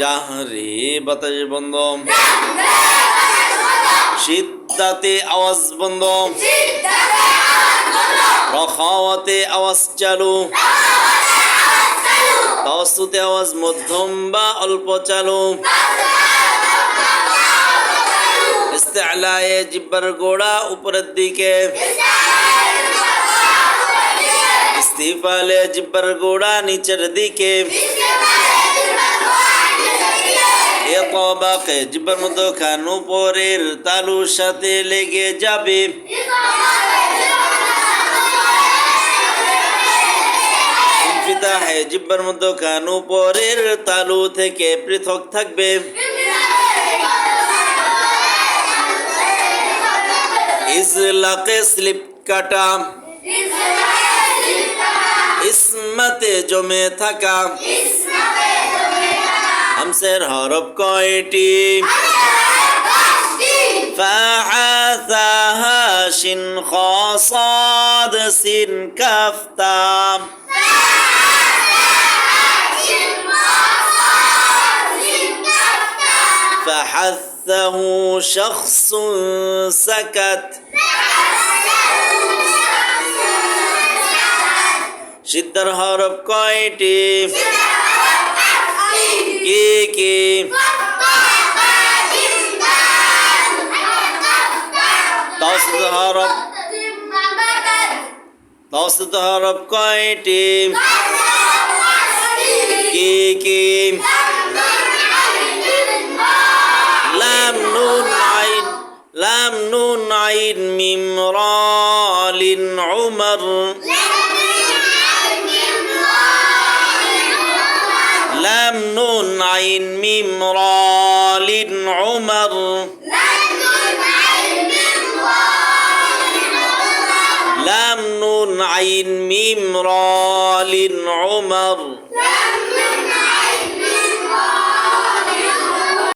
জাহরে বাতাস বন্ধ, শিদ্দাতে আওয়াজ বন্ধ, রখাওয়াতে আওয়াজ চালু, তাওয়াসুতে আওয়াজ মধ্যম বা অল্প চালু, ইস্তিআলায়ে জিহ্বার গোড়া উপরের দিকে, ইস্তিফালে জিহ্বার গোড়া নিচের দিকে, ইতবাকে জিহ্বার মধ্যখান উপরের তালুর সাথে লেগে যাবে, ইনফিতাহে জিহ্বার মধ্যখান উপরের তালু থেকে পৃথক থাকবে, ইজলাকে স্লিপ কাটা, ইসমতে জমে থাকা, হামসের হরফ কয়টি? ফাআসাহা শিন খা সাদ সিন কাফ তা, فحثه شخص سكت, শিদ্দার হরফ কয়টি? কি কি? তাওসিত হরফ কয়টি? কি কি? লাম নুন আইন মিম রা লিন উমর, লাম নুন আইন মিম রা লিন উমর, লাম নুন আইন মিম রা লিন উমর।